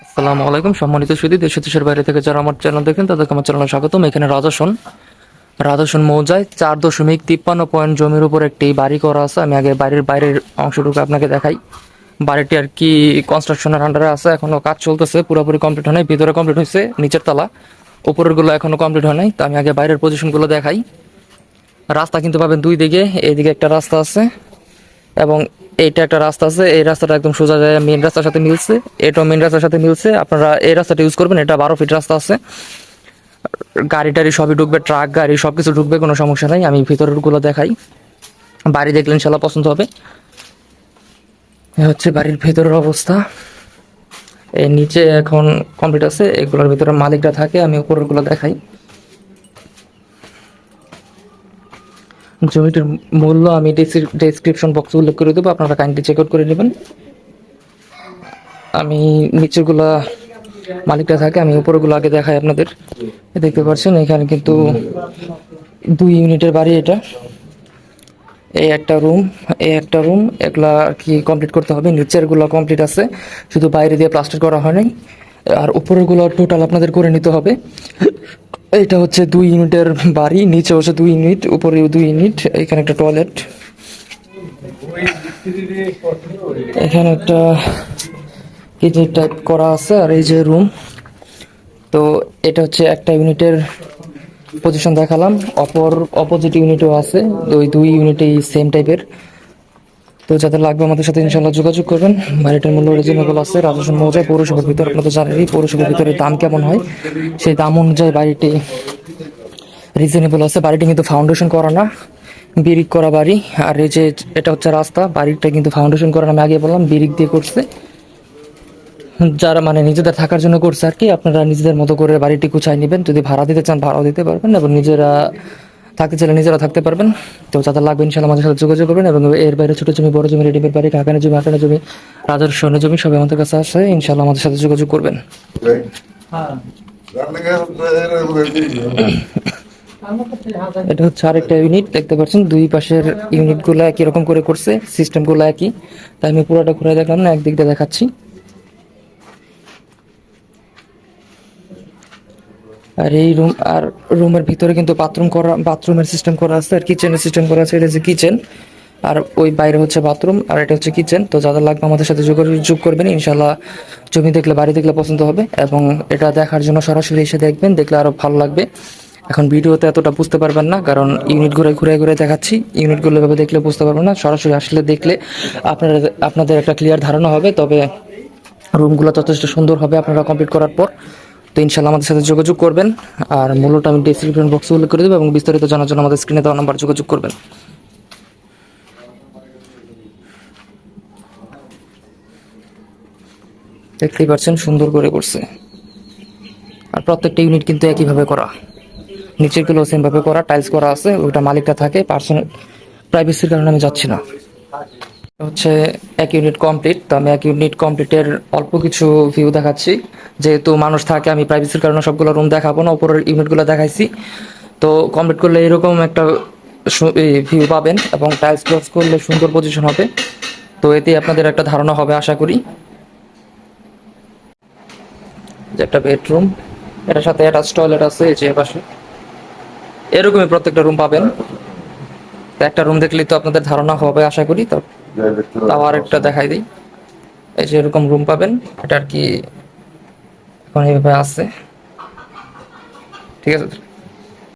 আসসালামু আলাইকুম সম্মানিত সুধী, দেশ ও দেশের বাইরে থেকে যারা আমার চ্যানেল দেখেন তাদেরকে আমার চ্যানেলে স্বাগতম। এখানে রাজাসন মৌজায় 4.53 জমির উপর একটি বাড়ি করা আছে। আমি আগে বাড়ির বাইরের অংশটুকু আপনাকে দেখাই। বাড়িটি আর কি কনস্ট্রাকশনের আন্ডারে আছে, এখনো কাজ চলতেছে, পুরোপুরি কমপ্লিট হয় নাই। ভিতরে কমপ্লিট হয়েছে, নিচের তলা, উপরের গুলো এখনো কমপ্লিট হয় নাই। তো আমি আগে বাইরের পজিশন গুলো দেখাই। রাস্তা কিন্তু পাবেন দুই দিকে, এইদিকে একটা রাস্তা আছে এবং এইটা একটা রাস্তা আছে। এই রাস্তাটা একদম সোজা যায় মেন রাস্তার সাথে মিলছে, এটাও মেন রাস্তার সাথে মিলছে। আপনারা এই রাস্তাটা ইউজ করবেন, এটা 12 ফিট রাস্তা আছে। গাড়ি টাড়ি সবই ঢুকবে, ট্রাক গাড়ি সবকিছু ঢুকবে, কোনো সমস্যা নাই। আমি ভিতরের গুলো দেখাই, বাড়ি দেখলে ইনশাল্লাহ পছন্দ হবে। এ হচ্ছে বাড়ির ভেতরের অবস্থা। এই নিচে এখন কমপ্লিট আছে, এগুলোর ভিতরে মালিকরা থাকে। আমি উপরের গুলো দেখাই। জমিটির মূল্য আমি ডেসক্রিপশন বক্সে উল্লেখ করে দেবো, আপনারা কাইন্ডলি চেক আউট করে নেবেন। আমি নিচেরগুলা মালিকরা থাকে, আমি উপরগুলো আগে দেখাই আপনাদের। দেখতে পাচ্ছেন এখানে কিন্তু 2 ইউনিটের বাড়ি এটা। এই একটা রুম, এই একটা রুম, এগুলা আর কি কমপ্লিট করতে হবে। নিচের গুলো কমপ্লিট আছে, শুধু বাইরে দিয়ে প্লাস্টার করা হয় নাই। আর উপরের গুলো টোটাল আপনাদের করে নিতে হবে। এটা হচ্ছে 2 ইউনিটের বাড়ি, নিচে হচ্ছে 2 ইউনিট, উপরে 2 ইউনিট। এখানে একটা টয়লেট, এখানে একটা কিচেন টাইপ করা আছে, আর এই যে রুম। তো এটা হচ্ছে একটা ইউনিটের পজিশন দেখালাম, অপোজিট ইউনিটও আছে। ওই 2 ইউনিটেই সেম টাইপের। তো যাদের লাগবে আমাদের সাথে ইনশাল্লাহ যোগাযোগ করবেন। বাড়িটার মূল্য রিজনেবল আছে, রাজাসন মৌজায় পৌরসভার ভিতরে। আপনারা তো জানেনই পৌরসভার ভিতরে দাম কেমন হয়, সেই দাম অনুযায়ী বাড়িটি রিজনেবল আছে। বাড়িটি কিন্তু ফাউন্ডেশন করা না, বিরিক করা বাড়ি। আর এই যে এটা হচ্ছে রাস্তা, বাড়িটা কিন্তু ফাউন্ডেশন করা না, আমি আগে বললাম বিরিক দিয়ে করছে। যারা মানে নিজেদের থাকার জন্য করছে আর কি। আপনারা নিজেদের মতো করে বাড়িটি গুছাই নেবেন। যদি ভাড়া দিতে চান ভাড়াও দিতে পারবেন, এবং নিজেরা থাকতে চাইলে নিজেরা থাকতে পারবেন। তো যাদের লাগবে ইনশাল্লাহ আমাদের সাথে যোগাযোগ করবেন। এবং এর বাইরে ছোট জমি, বড় জমি, রেডিমেড বাড়ি, কাকানা জমি, আকানা জমি, রাজার স্বর্ণ জমি, সবাই আমাদের কাছে আসে। ইনশাল্লাহ আমাদের সাথে যোগাযোগ করবেন। এটা হচ্ছে আরেকটা ইউনিট, দেখতে পাচ্ছেন দুই পাশের ইউনিট গুলো একই রকম করে করছে, সিস্টেম গুলো একই। তাই আমি পুরোটা ঘুরে দেখলাম না, একদিক দিয়ে দেখাচ্ছি। আর এই রুম, আর রুমের ভিতরে কিন্তু বাথরুমের সিস্টেম করা আছে, আর কিচেনের সিস্টেম করা আছে। এটা হচ্ছে কিচেন, আর ওই বাইরে হচ্ছে বাথরুম, আর এটা হচ্ছে কিচেন। তো যাদের লাগবে আমাদের সাথে যোগাযোগ করবেন ইনশাল্লাহ। জমি দেখলে, বাড়ি দেখলে পছন্দ হবে, এবং এটা দেখার জন্য সরাসরি এসে দেখবেন, দেখলে আরো ভালো লাগবে। এখন ভিডিওতে এতটা বুঝতে পারবেন না, কারণ ইউনিট ঘুরে ঘুরে ঘুরে দেখাচ্ছি। ইউনিটগুলো ভাবে দেখলে বুঝতে পারবেন না, সরাসরি আসলে দেখলে আপনাদের একটা ক্লিয়ার ধারণা হবে। তবে রুমগুলো যথেষ্ট সুন্দর হবে আপনারা কমপ্লিট করার পর। তো ইনশাল্লাহ আমাদের সাথে যোগাযোগ করবেন। আর মূল্যটা আমি ডেসক্রিপশন বক্সে উল্লেখ করে দেবো, এবং বিস্তারিত জানার জন্য আমাদের স্ক্রিনে দেওয়া নাম্বার যোগাযোগ করবেন। দেখতেই পাচ্ছেন সুন্দর করে করছে। আর প্রত্যেকটা ইউনিট কিন্তু একইভাবে করা, নিচের গুলো সেম ভাবে করা, টাইলস করা আছে। ওটা মালিকটা থাকে, পার্সোনাল প্রাইভেসির কারণে আমি যাচ্ছি না। হচ্ছে এক ইউনিট কমপ্লিট। তো আমি এক ইউনিট কমপ্লিটের অল্প কিছু ভিউ দেখাচ্ছি, যেহেতু মানুষ থাকে। আমি প্রাইভেসির কারণে সবগুলো রুম দেখাবো না, উপরের ইউনিটগুলো দেখাইছি। তো কমপ্লিট করলে এরকম একটা ভিউ পাবেন, এবং টাইলস ক্লোজ করলে সুন্দর পজিশন হবে। তো এতে আপনাদের একটা ধারণা হবে আশা করি। যে একটা বেডরুম, এটার সাথে অ্যাটাচ টয়লেট আছে এই যে পাশে। এরকমই প্রত্যেকটা রুম পাবেন। তো একটা রুম দেখলেই তো আপনাদের ধারণা হবে আশা করি। তো তাও আরেকটা দেখাই দিই। এই যে এরকম রুম পাবেন, এটা আর কি এখন এইভাবে আছে। ঠিক আছে।